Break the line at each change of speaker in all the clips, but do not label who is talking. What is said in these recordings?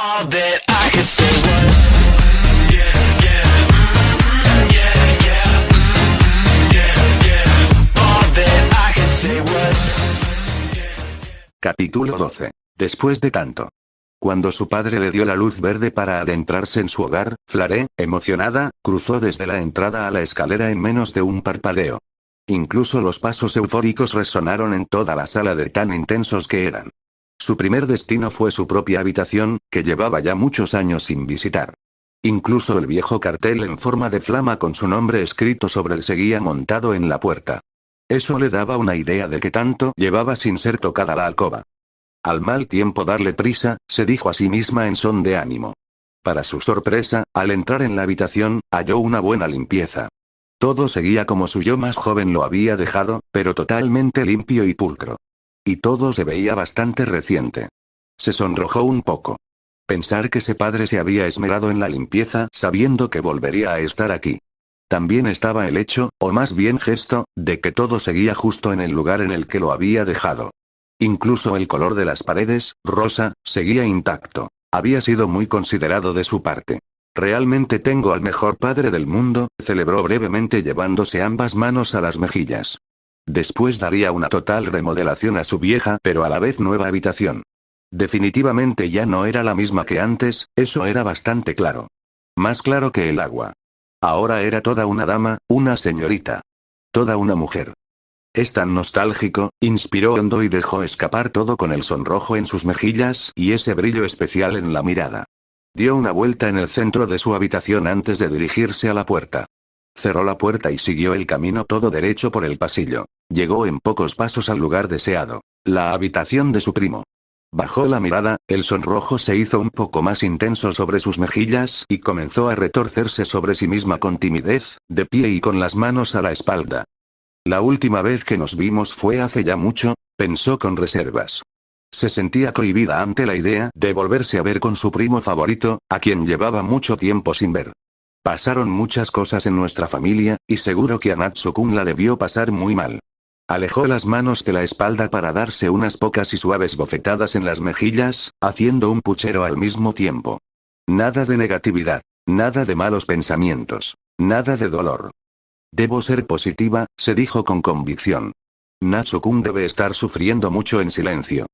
All that I could say was yeah, yeah, yeah, yeah, yeah, yeah. All that I could say was.
Capítulo 12. Después de tanto. Cuando su padre le dio la luz verde para adentrarse en su hogar, Flare, emocionada, cruzó desde la entrada a la escalera en menos de un parpadeo. Incluso los pasos eufóricos resonaron en toda la sala de tan intensos que eran. Su primer destino fue su propia habitación, que llevaba ya muchos años sin visitar. Incluso el viejo cartel en forma de flama con su nombre escrito sobre él seguía montado en la puerta. Eso le daba una idea de que tanto llevaba sin ser tocada la alcoba. Al mal tiempo darle prisa, se dijo a sí misma en son de ánimo. Para su sorpresa, al entrar en la habitación, halló una buena limpieza. Todo seguía como su yo más joven lo había dejado, pero totalmente limpio y pulcro. Y todo se veía bastante reciente. Se sonrojó un poco. Pensar que ese padre se había esmerado en la limpieza sabiendo que volvería a estar aquí. También estaba el hecho, o más bien gesto, de que todo seguía justo en el lugar en el que lo había dejado. Incluso el color de las paredes, rosa, seguía intacto. Había sido muy considerado de su parte. Realmente tengo al mejor padre del mundo, celebró brevemente llevándose ambas manos a las mejillas. Después daría una total remodelación a su vieja pero a la vez nueva habitación. Definitivamente ya no era la misma que antes, eso era bastante claro. Más claro que el agua. Ahora era toda una dama, una señorita. Toda una mujer. Es tan nostálgico, inspiró hondo y dejó escapar todo con el sonrojo en sus mejillas y ese brillo especial en la mirada. Dio una vuelta en el centro de su habitación antes de dirigirse a la puerta. Cerró la puerta y siguió el camino todo derecho por el pasillo. Llegó en pocos pasos al lugar deseado, la habitación de su primo. Bajó la mirada, el sonrojo se hizo un poco más intenso sobre sus mejillas y comenzó a retorcerse sobre sí misma con timidez, de pie y con las manos a la espalda. La última vez que nos vimos fue hace ya mucho, pensó con reservas. Se sentía cohibida ante la idea de volverse a ver con su primo favorito, a quien llevaba mucho tiempo sin ver. Pasaron muchas cosas en nuestra familia, y seguro que a Natsu-kun la debió pasar muy mal. Alejó las manos de la espalda para darse unas pocas y suaves bofetadas en las mejillas, haciendo un puchero al mismo tiempo. Nada de negatividad, nada de malos pensamientos, nada de dolor. Debo ser positiva, se dijo con convicción. Natsu-kun debe estar sufriendo mucho en silencio.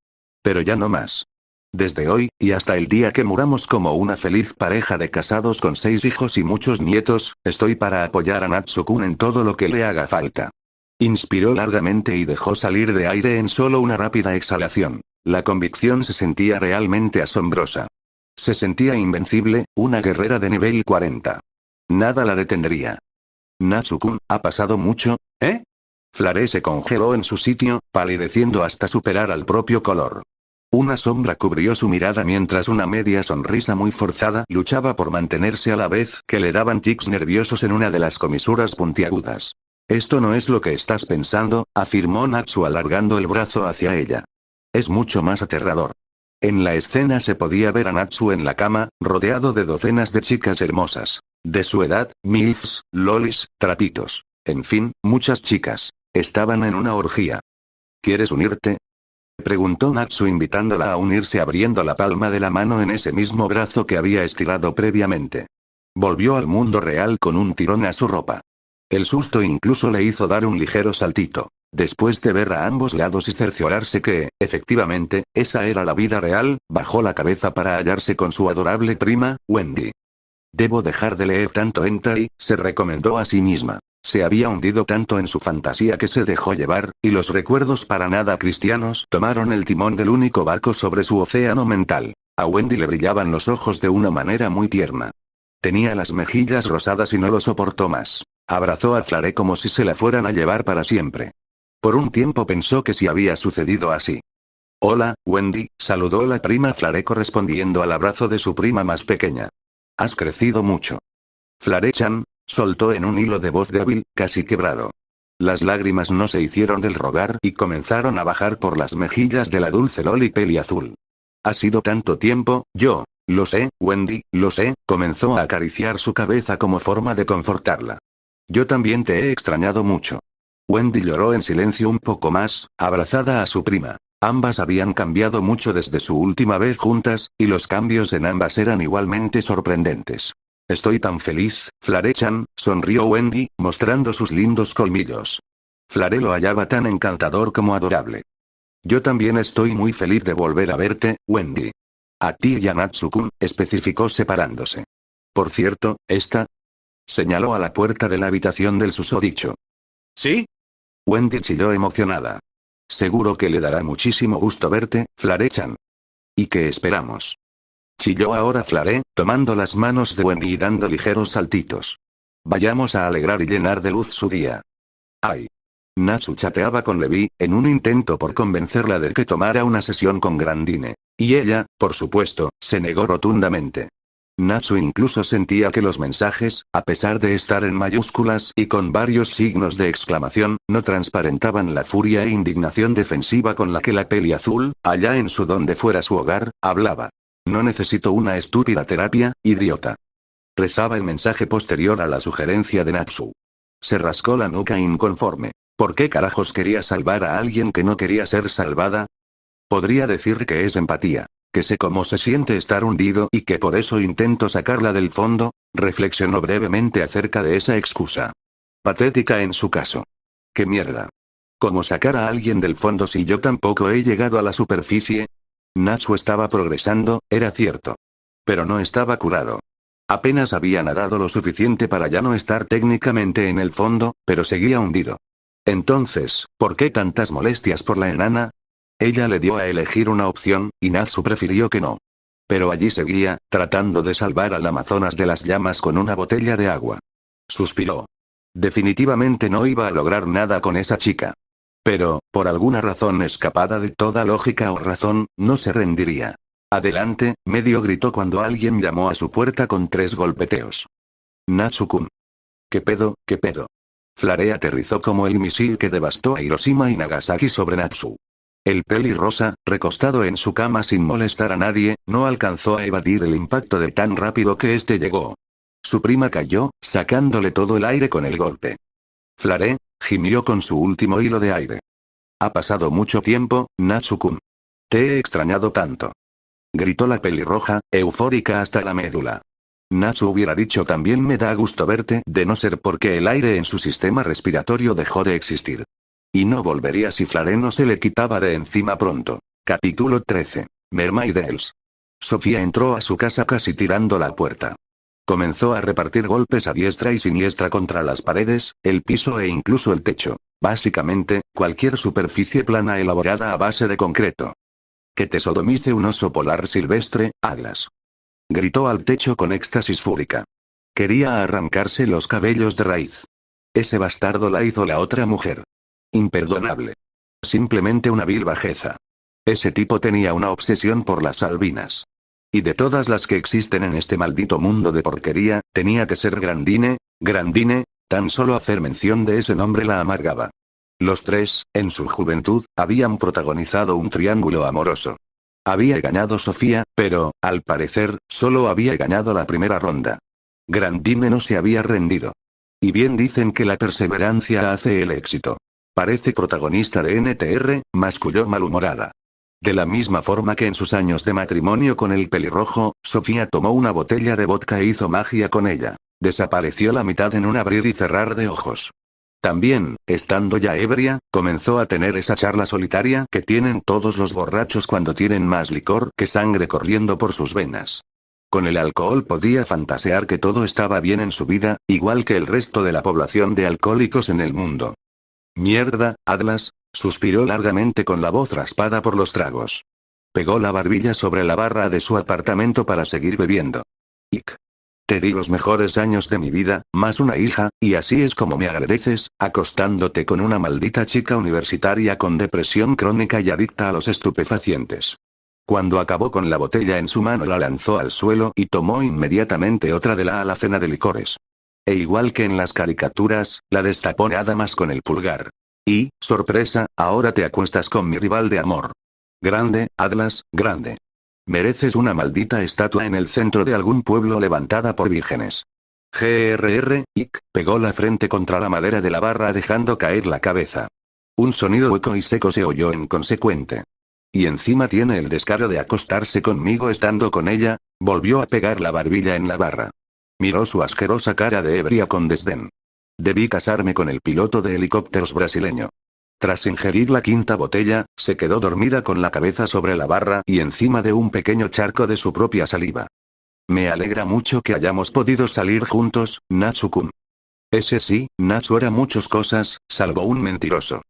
Pero ya no más. Desde hoy, y hasta el día que muramos como una feliz pareja de casados con 6 hijos y muchos nietos, estoy para apoyar a Natsu-kun en todo lo que le haga falta. Inspiró largamente y dejó salir de aire en solo una rápida exhalación. La convicción se sentía realmente asombrosa. Se sentía invencible, una guerrera de nivel 40. Nada la detendría. Natsu-kun, ¿ha pasado mucho, eh? Flare se congeló en su sitio, palideciendo hasta superar al propio color. Una sombra cubrió su mirada mientras una media sonrisa muy forzada luchaba por mantenerse a la vez que le daban tics nerviosos en una de las comisuras puntiagudas. Esto no es lo que estás pensando, afirmó Natsu alargando el brazo hacia ella. Es mucho más aterrador. En la escena se podía ver a Natsu en la cama, rodeado de docenas de chicas hermosas. De su edad, milfs, lolis, trapitos. En fin, muchas chicas. Estaban en una orgía. ¿Quieres unirte?, preguntó Natsu invitándola a unirse abriendo la palma de la mano en ese mismo brazo que había estirado previamente. Volvió al mundo real con un tirón a su ropa. El susto incluso le hizo dar un ligero saltito. Después de ver a ambos lados y cerciorarse que, efectivamente, esa era la vida real, bajó la cabeza para hallarse con su adorable prima, Wendy. Debo dejar de leer tanto hentai, se recomendó a sí misma. Se había hundido tanto en su fantasía que se dejó llevar, y los recuerdos para nada cristianos tomaron el timón del único barco sobre su océano mental. A Wendy le brillaban los ojos de una manera muy tierna. Tenía las mejillas rosadas y no lo soportó más. Abrazó a Flare como si se la fueran a llevar para siempre. Por un tiempo pensó que sí había sucedido así. Hola, Wendy, saludó la prima Flare correspondiendo al abrazo de su prima más pequeña. Has crecido mucho. Flare-chan, soltó en un hilo de voz débil, casi quebrado. Las lágrimas no se hicieron del rogar y comenzaron a bajar por las mejillas de la dulce loli peli azul. Ha sido tanto tiempo, yo. Lo sé, Wendy, lo sé, comenzó a acariciar su cabeza como forma de confortarla. Yo también te he extrañado mucho. Wendy lloró en silencio un poco más, abrazada a su prima. Ambas habían cambiado mucho desde su última vez juntas, y los cambios en ambas eran igualmente sorprendentes. Estoy tan feliz, Flare-chan, sonrió Wendy, mostrando sus lindos colmillos. Flare lo hallaba tan encantador como adorable. Yo también estoy muy feliz de volver a verte, Wendy. A ti y a Natsu-kun, especificó separándose. Por cierto, esta... Señaló a la puerta de la habitación del susodicho.
¿Sí?
Wendy chilló emocionada. Seguro que le dará muchísimo gusto verte, Flare-chan. ¿Y qué esperamos? Chilló ahora Flare, tomando las manos de Wendy y dando ligeros saltitos. Vayamos a alegrar y llenar de luz su día. ¡Ay! Natsu chateaba con Levi, en un intento por convencerla de que tomara una sesión con Grandine. Y ella, por supuesto, se negó rotundamente. Natsu incluso sentía que los mensajes, a pesar de estar en mayúsculas y con varios signos de exclamación, no transparentaban la furia e indignación defensiva con la que la peli azul, allá en su donde fuera su hogar, hablaba. No necesito una estúpida terapia, idiota. Rezaba el mensaje posterior a la sugerencia de Natsu. Se rascó la nuca inconforme. ¿Por qué carajos quería salvar a alguien que no quería ser salvada? Podría decir que es empatía, que sé cómo se siente estar hundido y que por eso intento sacarla del fondo, reflexionó brevemente acerca de esa excusa. Patética en su caso. ¡Qué mierda! ¿Cómo sacar a alguien del fondo si yo tampoco he llegado a la superficie? Natsu estaba progresando, era cierto. Pero no estaba curado. Apenas había nadado lo suficiente para ya no estar técnicamente en el fondo, pero seguía hundido. Entonces, ¿por qué tantas molestias por la enana? Ella le dio a elegir una opción, y Natsu prefirió que no. Pero allí seguía, tratando de salvar al Amazonas de las llamas con una botella de agua. Suspiró. Definitivamente no iba a lograr nada con esa chica. Pero, por alguna razón escapada de toda lógica o razón, no se rendiría. Adelante, medio gritó cuando alguien llamó a su puerta con 3 golpeteos. Natsu-kun. ¿Qué pedo, qué pedo? Flare aterrizó como el misil que devastó a Hiroshima y Nagasaki sobre Natsu. El pelirrosa, recostado en su cama sin molestar a nadie, no alcanzó a evadir el impacto de tan rápido que este llegó. Su prima cayó, sacándole todo el aire con el golpe. Flare, gimió con su último hilo de aire. Ha pasado mucho tiempo, Natsu-kun. Te he extrañado tanto. Gritó la pelirroja, eufórica hasta la médula. Natsu hubiera dicho también me da gusto verte, de no ser porque el aire en su sistema respiratorio dejó de existir. Y no volvería si Flare no se le quitaba de encima pronto. Capítulo 13. Mermaidels. Sofía entró a su casa casi tirando la puerta. Comenzó a repartir golpes a diestra y siniestra contra las paredes, el piso e incluso el techo. Básicamente, cualquier superficie plana elaborada a base de concreto. Que te sodomice un oso polar silvestre, Atlas. Gritó al techo con éxtasis fúrica. Quería arrancarse los cabellos de raíz. Ese bastardo la hizo la otra mujer. Imperdonable. Simplemente una vil bajeza. Ese tipo tenía una obsesión por las albinas. Y de todas las que existen en este maldito mundo de porquería, tenía que ser Grandine, tan solo hacer mención de ese nombre la amargaba. Los 3, en su juventud, habían protagonizado un triángulo amoroso. Había ganado Sofía, pero, al parecer, solo había ganado la primera ronda. Grandine no se había rendido. Y bien dicen que la perseverancia hace el éxito. Parece protagonista de NTR, masculló malhumorada. De la misma forma que en sus años de matrimonio con el pelirrojo, Sofía tomó una botella de vodka e hizo magia con ella. Desapareció la mitad en un abrir y cerrar de ojos. También, estando ya ebria, comenzó a tener esa charla solitaria que tienen todos los borrachos cuando tienen más licor que sangre corriendo por sus venas. Con el alcohol podía fantasear que todo estaba bien en su vida, igual que el resto de la población de alcohólicos en el mundo. Mierda, Atlas, suspiró largamente con la voz raspada por los tragos. Pegó la barbilla sobre la barra de su apartamento para seguir bebiendo. Ick. Te di los mejores años de mi vida, más una hija, y así es como me agradeces, acostándote con una maldita chica universitaria con depresión crónica y adicta a los estupefacientes. Cuando acabó con la botella en su mano la lanzó al suelo y tomó inmediatamente otra de la alacena de licores. E igual que en las caricaturas, la destapó nada más con el pulgar. Y, sorpresa, ahora te acuestas con mi rival de amor. Grande, Atlas, grande. Mereces una maldita estatua en el centro de algún pueblo levantada por vírgenes. Ick, pegó la frente contra la madera de la barra dejando caer la cabeza. Un sonido hueco y seco se oyó inconsecuente. y encima tiene el descaro de acostarse conmigo estando con ella. Volvió a pegar la barbilla en la barra. Miró su asquerosa cara de ebria con desdén. Debí casarme con el piloto de helicópteros brasileño. Tras ingerir la quinta botella, se quedó dormida con la cabeza sobre la barra y encima de un pequeño charco de su propia saliva. Me alegra mucho que hayamos podido salir juntos, Natsu-kun. Ese sí, Natsu era muchas cosas, salvo un mentiroso.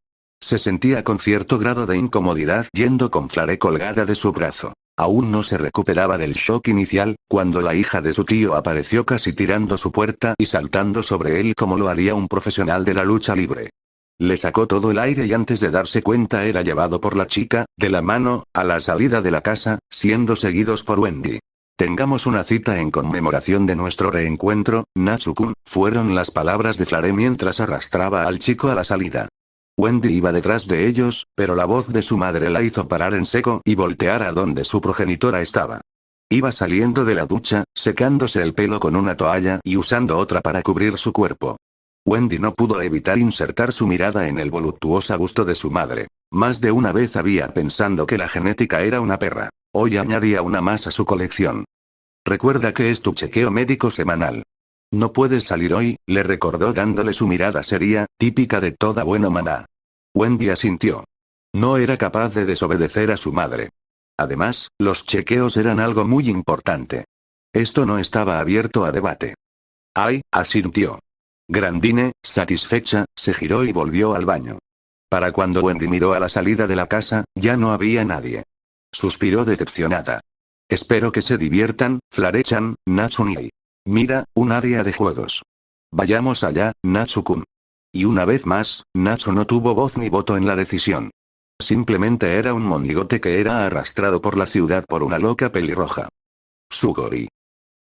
Se sentía con cierto grado de incomodidad yendo con Flare colgada de su brazo. Aún no se recuperaba del shock inicial, cuando la hija de su tío apareció casi tirando su puerta y saltando sobre él como lo haría un profesional de la lucha libre. Le sacó todo el aire y antes de darse cuenta era llevado por la chica, de la mano, a la salida de la casa, siendo seguidos por Wendy. Tengamos una cita en conmemoración de nuestro reencuentro, Natsu-kun, fueron las palabras de Flare mientras arrastraba al chico a la salida. Wendy iba detrás de ellos, pero la voz de su madre la hizo parar en seco y voltear a donde su progenitora estaba. Iba saliendo de la ducha, secándose el pelo con una toalla y usando otra para cubrir su cuerpo. Wendy no pudo evitar insertar su mirada en el voluptuoso busto de su madre. Más de una vez había pensando que la genética era una perra. Hoy añadía una más a su colección. Recuerda que es tu chequeo médico semanal. No puedes salir hoy, le recordó dándole su mirada seria, típica de toda buena mamá. Wendy asintió. No era capaz de desobedecer a su madre. Además, los chequeos eran algo muy importante. Esto no estaba abierto a debate. Ay, asintió. Grandine, satisfecha, se giró y volvió al baño. Para cuando Wendy miró a la salida de la casa, ya no había nadie. Suspiró decepcionada. Espero que se diviertan, Flare-chan, Natsu-ni. Mira, un área de juegos. Vayamos allá, Natsu-kun. Y una vez más, Natsu no tuvo voz ni voto en la decisión. Simplemente era un monigote que era arrastrado por la ciudad por una loca pelirroja. Sugoi.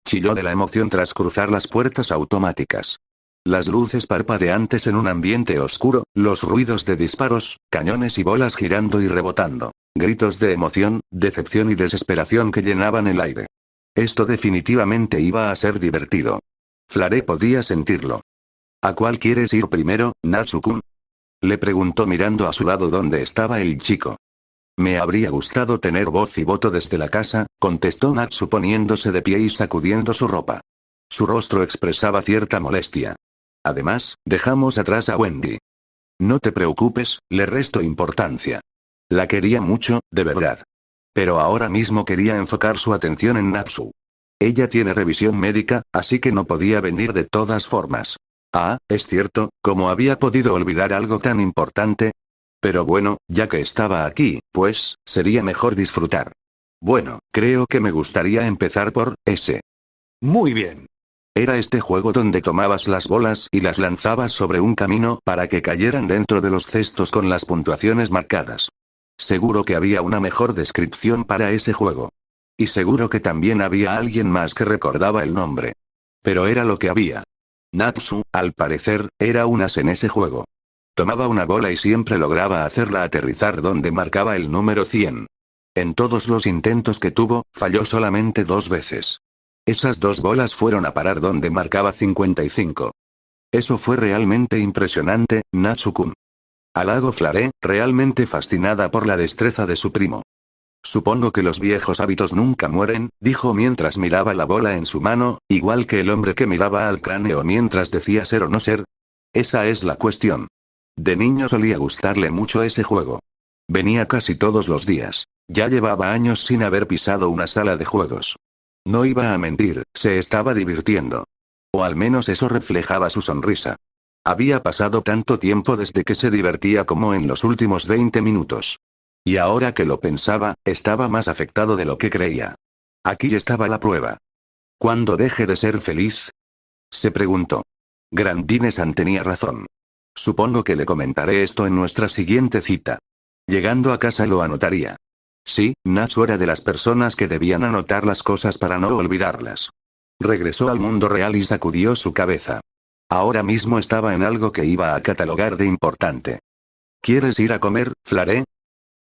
Chilló de la emoción tras cruzar las puertas automáticas. Las luces parpadeantes en un ambiente oscuro, los ruidos de disparos, cañones y bolas girando y rebotando. Gritos de emoción, decepción y desesperación que llenaban el aire. Esto definitivamente iba a ser divertido. Flare podía sentirlo. ¿A cuál quieres ir primero, Natsu-kun? Le preguntó mirando a su lado donde estaba el chico. Me habría gustado tener voz y voto desde la casa, contestó Natsu poniéndose de pie y sacudiendo su ropa. Su rostro expresaba cierta molestia. Además, dejamos atrás a Wendy. No te preocupes, le resto importancia. La quería mucho, de verdad. Pero ahora mismo quería enfocar su atención en Natsu. Ella tiene revisión médica, así que no podía venir de todas formas. Ah, es cierto, ¿cómo había podido olvidar algo tan importante? Pero bueno, ya que estaba aquí, pues, sería mejor disfrutar. Bueno, creo que me gustaría empezar por ese. Muy bien. Era este juego donde tomabas las bolas y las lanzabas sobre un camino para que cayeran dentro de los cestos con las puntuaciones marcadas. Seguro que había una mejor descripción para ese juego. Y seguro que también había alguien más que recordaba el nombre. Pero era lo que había. Natsu, al parecer, era un as en ese juego. Tomaba una bola y siempre lograba hacerla aterrizar donde marcaba el número 100. En todos los intentos que tuvo, falló solamente 2 veces. Esas 2 bolas fueron a parar donde marcaba 55. Eso fue realmente impresionante, Natsu-kun. Halagó Flare, realmente fascinada por la destreza de su primo. Supongo que los viejos hábitos nunca mueren, dijo mientras miraba la bola en su mano, igual que el hombre que miraba al cráneo mientras decía ser o no ser. Esa es la cuestión. De niño solía gustarle mucho ese juego. Venía casi todos los días. Ya llevaba años sin haber pisado una sala de juegos. No iba a mentir, se estaba divirtiendo. O al menos eso reflejaba su sonrisa. Había pasado tanto tiempo desde que se divertía como en los últimos 20 minutos. Y ahora que lo pensaba, estaba más afectado de lo que creía. Aquí estaba la prueba. ¿Cuándo deje de ser feliz? Se preguntó. Grandine-san tenía razón. Supongo que le comentaré esto en nuestra siguiente cita. Llegando a casa lo anotaría. Sí, Natsu era de las personas que debían anotar las cosas para no olvidarlas. Regresó al mundo real y sacudió su cabeza. Ahora mismo estaba en algo que iba a catalogar de importante. ¿Quieres ir a comer, Flare?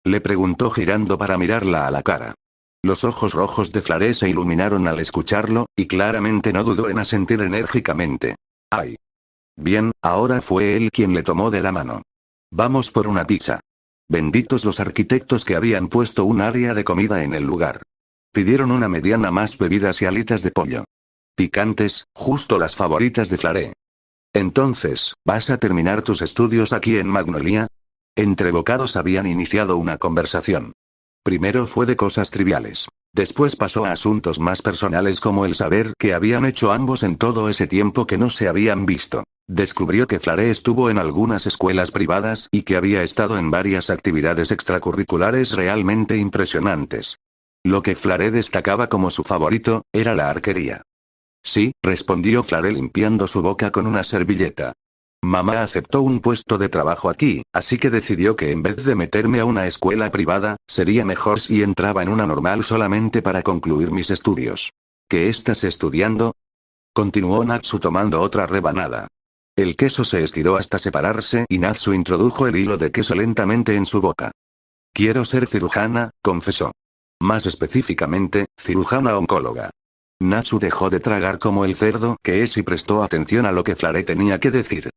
Le preguntó girando para mirarla a la cara. Los ojos rojos de Flare se iluminaron al escucharlo, y claramente no dudó en asentir enérgicamente. ¡Ay! Bien, ahora fue él quien le tomó de la mano. Vamos por una pizza. Benditos los arquitectos que habían puesto un área de comida en el lugar. Pidieron una mediana más bebidas y alitas de pollo. Picantes, justo las favoritas de Flaré. Entonces, ¿vas a terminar tus estudios aquí en Magnolia? Entre bocados habían iniciado una conversación. Primero fue de cosas triviales. Después pasó a asuntos más personales como el saber qué habían hecho ambos en todo ese tiempo que no se habían visto. Descubrió que Flaré estuvo en algunas escuelas privadas y que había estado en varias actividades extracurriculares realmente impresionantes. Lo que Flaré destacaba como su favorito, era la arquería. Sí, respondió Flaré limpiando su boca con una servilleta. Mamá aceptó un puesto de trabajo aquí, así que decidió que en vez de meterme a una escuela privada, sería mejor si entraba en una normal solamente para concluir mis estudios. ¿Qué estás estudiando? Continuó Natsu tomando otra rebanada. El queso se estiró hasta separarse y Natsu introdujo el hilo de queso lentamente en su boca. Quiero ser cirujana, confesó. Más específicamente, cirujana oncóloga. Natsu dejó de tragar como el cerdo que es y prestó atención a lo que Flaré tenía que decir.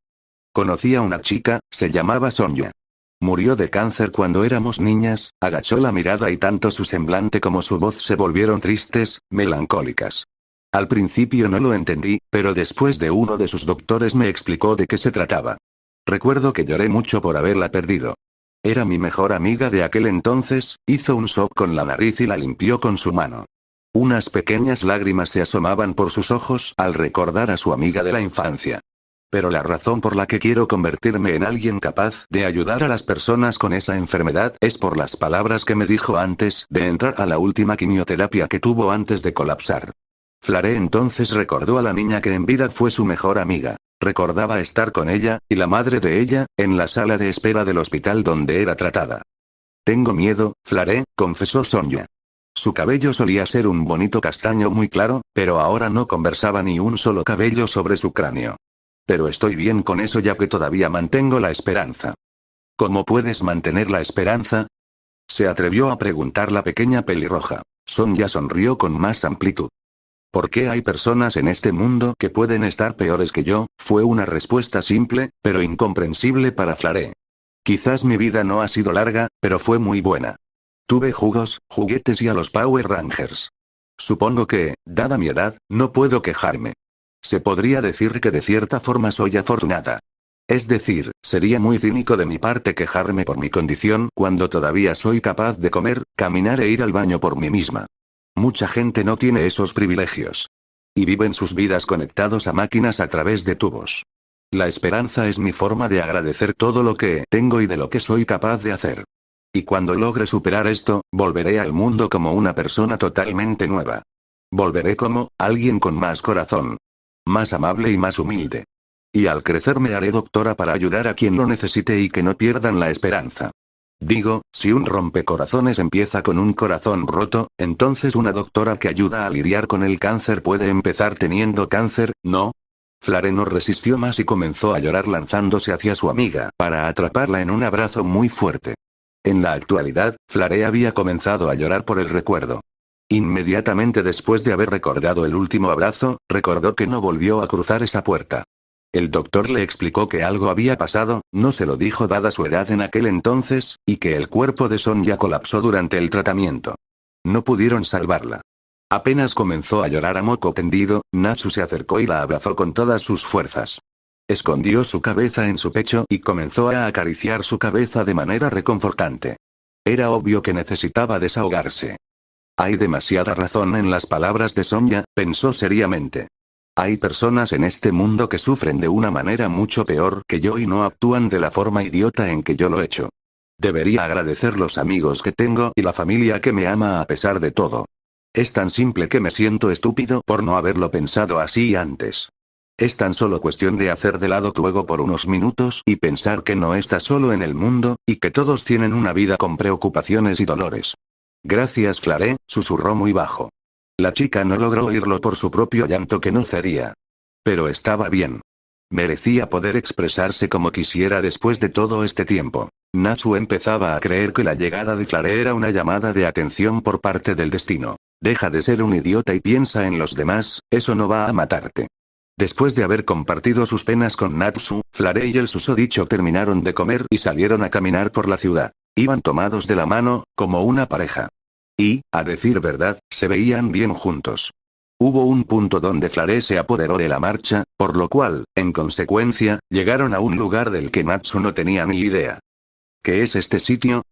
Conocí a una chica, se llamaba Sonia. Murió de cáncer cuando éramos niñas, agachó la mirada y tanto su semblante como su voz se volvieron tristes, melancólicas. Al principio no lo entendí, pero después de uno de sus doctores me explicó de qué se trataba. Recuerdo que lloré mucho por haberla perdido. Era mi mejor amiga de aquel entonces, hizo un sob con la nariz y la limpió con su mano. Unas pequeñas lágrimas se asomaban por sus ojos al recordar a su amiga de la infancia. Pero la razón por la que quiero convertirme en alguien capaz de ayudar a las personas con esa enfermedad es por las palabras que me dijo antes de entrar a la última quimioterapia que tuvo antes de colapsar. Flaré entonces recordó a la niña que en vida fue su mejor amiga. Recordaba estar con ella, y la madre de ella, en la sala de espera del hospital donde era tratada. Tengo miedo, Flaré, confesó Sonia. Su cabello solía ser un bonito castaño muy claro, pero ahora no conversaba ni un solo cabello sobre su cráneo. Pero estoy bien con eso ya que todavía mantengo la esperanza. ¿Cómo puedes mantener la esperanza? Se atrevió a preguntar la pequeña pelirroja. Sonia sonrió con más amplitud. ¿Por qué hay personas en este mundo que pueden estar peores que yo? Fue una respuesta simple, pero incomprensible para Flaré. Quizás mi vida no ha sido larga, pero fue muy buena. Tuve jugos, juguetes y a los Power Rangers. Supongo que, dada mi edad, no puedo quejarme. Se podría decir que de cierta forma soy afortunada. Es decir, sería muy cínico de mi parte quejarme por mi condición cuando todavía soy capaz de comer, caminar e ir al baño por mí misma. Mucha gente no tiene esos privilegios. Y viven sus vidas conectados a máquinas a través de tubos. La esperanza es mi forma de agradecer todo lo que tengo y de lo que soy capaz de hacer. Y cuando logre superar esto, volveré al mundo como una persona totalmente nueva. Volveré como alguien con más corazón. Más amable y más humilde. Y al crecer me haré doctora para ayudar a quien lo necesite y que no pierdan la esperanza. Digo, si un rompecorazones empieza con un corazón roto, entonces una doctora que ayuda a lidiar con el cáncer puede empezar teniendo cáncer, ¿no? Flaré no resistió más y comenzó a llorar lanzándose hacia su amiga para atraparla en un abrazo muy fuerte. En la actualidad, Flaré había comenzado a llorar por el recuerdo. Inmediatamente después de haber recordado el último abrazo, recordó que no volvió a cruzar esa puerta. El doctor le explicó que algo había pasado, no se lo dijo dada su edad en aquel entonces, y que el cuerpo de Sonia colapsó durante el tratamiento. No pudieron salvarla. Apenas comenzó a llorar a moco tendido, Natsu se acercó y la abrazó con todas sus fuerzas. Escondió su cabeza en su pecho y comenzó a acariciar su cabeza de manera reconfortante. Era obvio que necesitaba desahogarse. Hay demasiada razón en las palabras de Sonia, pensó seriamente. Hay personas en este mundo que sufren de una manera mucho peor que yo y no actúan de la forma idiota en que yo lo he hecho. Debería agradecer los amigos que tengo y la familia que me ama a pesar de todo. Es tan simple que me siento estúpido por no haberlo pensado así antes. Es tan solo cuestión de hacer de lado tu ego por unos minutos y pensar que no estás solo en el mundo, y que todos tienen una vida con preocupaciones y dolores. Gracias, Flaré, susurró muy bajo. La chica no logró oírlo por su propio llanto que no cedía. Pero estaba bien. Merecía poder expresarse como quisiera después de todo este tiempo. Natsu empezaba a creer que la llegada de Flaré era una llamada de atención por parte del destino. Deja de ser un idiota y piensa en los demás, eso no va a matarte. Después de haber compartido sus penas con Natsu, Flaré y el susodicho terminaron de comer y salieron a caminar por la ciudad. Iban tomados de la mano, como una pareja. Y, a decir verdad, se veían bien juntos. Hubo un punto donde Flare se apoderó de la marcha, por lo cual, en consecuencia, llegaron a un lugar del que Natsu no tenía ni idea. ¿Qué es este sitio?,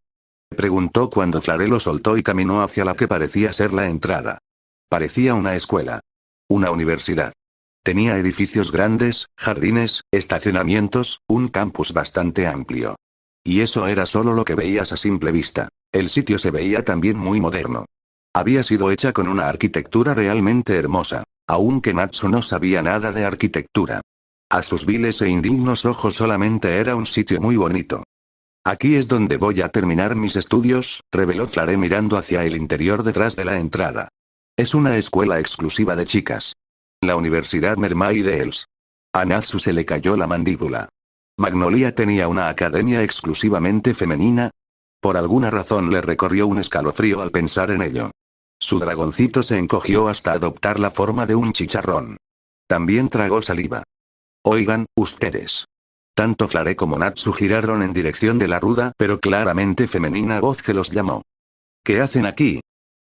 preguntó cuando Flare lo soltó y caminó hacia la que parecía ser la entrada. Parecía una escuela. Una universidad. Tenía edificios grandes, jardines, estacionamientos, un campus bastante amplio. Y eso era solo lo que veías a simple vista. El sitio se veía también muy moderno. Había sido hecha con una arquitectura realmente hermosa, aunque Natsu no sabía nada de arquitectura. A sus viles e indignos ojos solamente era un sitio muy bonito. Aquí es donde voy a terminar mis estudios, reveló Flare mirando hacia el interior detrás de la entrada. Es una escuela exclusiva de chicas. La Universidad Mermaid-Els. A Natsu se le cayó la mandíbula. ¿Magnolia tenía una academia exclusivamente femenina? Por alguna razón le recorrió un escalofrío al pensar en ello. Su dragoncito se encogió hasta adoptar la forma de un chicharrón. También tragó saliva. Oigan, ustedes. Tanto Flare como Natsu giraron en dirección de la ruda pero claramente femenina voz que los llamó. ¿Qué hacen aquí?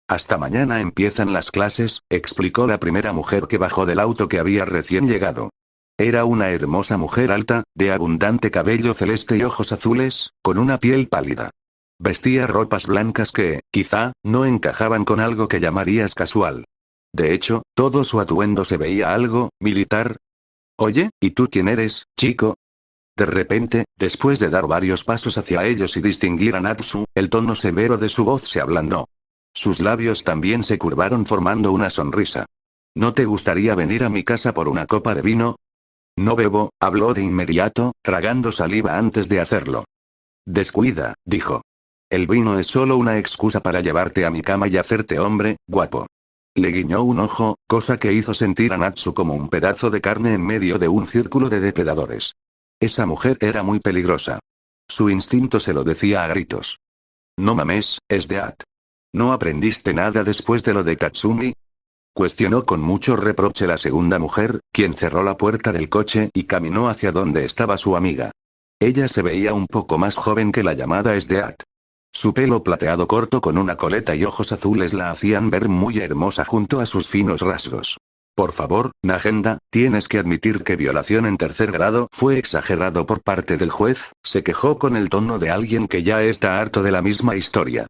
Hasta mañana empiezan las clases, explicó la primera mujer que bajó del auto que había recién llegado. Era una hermosa mujer alta, de abundante cabello celeste y ojos azules, con una piel pálida. Vestía ropas blancas que, quizá, no encajaban con algo que llamarías casual. De hecho, todo su atuendo se veía algo militar. Oye, ¿y tú quién eres, chico? De repente, después de dar varios pasos hacia ellos y distinguir a Natsu, el tono severo de su voz se ablandó. Sus labios también se curvaron formando una sonrisa. ¿No te gustaría venir a mi casa por una copa de vino? No bebo, habló de inmediato, tragando saliva antes de hacerlo. Descuida, dijo. El vino es solo una excusa para llevarte a mi cama y hacerte hombre, guapo. Le guiñó un ojo, cosa que hizo sentir a Natsu como un pedazo de carne en medio de un círculo de depredadores. Esa mujer era muy peligrosa. Su instinto se lo decía a gritos. No mames, Esdeath. ¿No aprendiste nada después de lo de Katsumi? Cuestionó con mucho reproche la segunda mujer, quien cerró la puerta del coche y caminó hacia donde estaba su amiga. Ella se veía un poco más joven que la llamada Esdeath. Su pelo plateado corto con una coleta y ojos azules la hacían ver muy hermosa junto a sus finos rasgos. Por favor, Nagenda, tienes que admitir que violación en tercer grado fue exagerado por parte del juez, se quejó con el tono de alguien que ya está harto de la misma historia.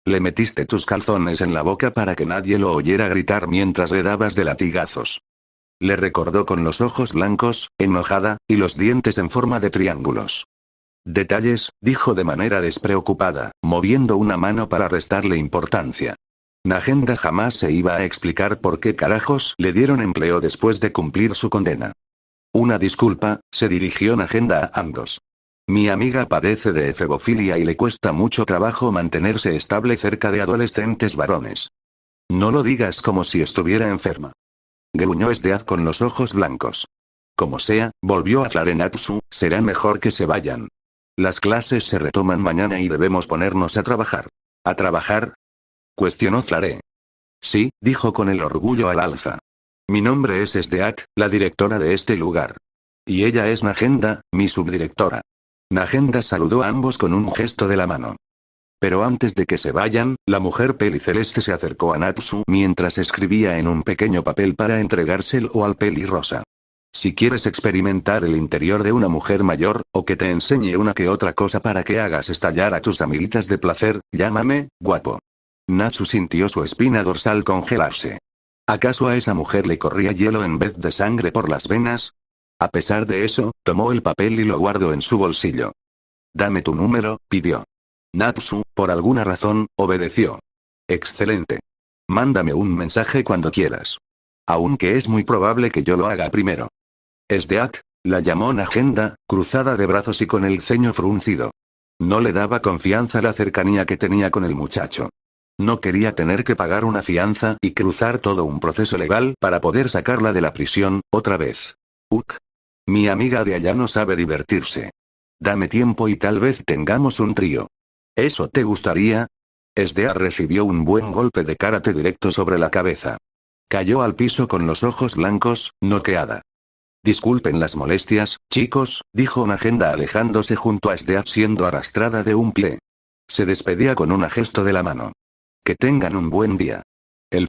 Le metiste tus calzones en la boca para que nadie lo oyera gritar mientras le dabas de latigazos. Le recordó con los ojos blancos, enojada, y los dientes en forma de triángulos. Detalles, dijo de manera despreocupada, moviendo una mano para restarle importancia. Nagenda jamás se iba a explicar por qué carajos le dieron empleo después de cumplir su condena. Una disculpa, se dirigió Nagenda a ambos. Mi amiga padece de efebofilia y le cuesta mucho trabajo mantenerse estable cerca de adolescentes varones. No lo digas como si estuviera enferma. Gruñó Esdeath con los ojos blancos. Como sea, volvió a Flare Natsu, será mejor que se vayan. Las clases se retoman mañana y debemos ponernos a trabajar. ¿A trabajar?, cuestionó Flare. Sí, dijo con el orgullo al alza. Mi nombre es Esdeath, la directora de este lugar. Y ella es Nagenda, mi subdirectora. Nagenda saludó a ambos con un gesto de la mano. Pero antes de que se vayan, la mujer peliceleste se acercó a Natsu mientras escribía en un pequeño papel para entregárselo al pelirrosa. Si quieres experimentar el interior de una mujer mayor, o que te enseñe una que otra cosa para que hagas estallar a tus amiguitas de placer, llámame, guapo. Natsu sintió su espina dorsal congelarse. ¿Acaso a esa mujer le corría hielo en vez de sangre por las venas? A pesar de eso, tomó el papel y lo guardó en su bolsillo. Dame tu número, pidió. Natsu, por alguna razón, obedeció. Excelente. Mándame un mensaje cuando quieras. Aunque es muy probable que yo lo haga primero. Esdeath, la llamó Nagenda, cruzada de brazos y con el ceño fruncido. No le daba confianza la cercanía que tenía con el muchacho. No quería tener que pagar una fianza y cruzar todo un proceso legal para poder sacarla de la prisión, otra vez. Mi amiga de allá no sabe divertirse. Dame tiempo y tal vez tengamos un trío. ¿Eso te gustaría? Esdeath recibió un buen golpe de karate directo sobre la cabeza. Cayó al piso con los ojos blancos, noqueada. Disculpen las molestias, chicos, dijo Nagenda alejándose junto a Esdeath siendo arrastrada de un pie. Se despedía con un gesto de la mano. Que tengan un buen día. El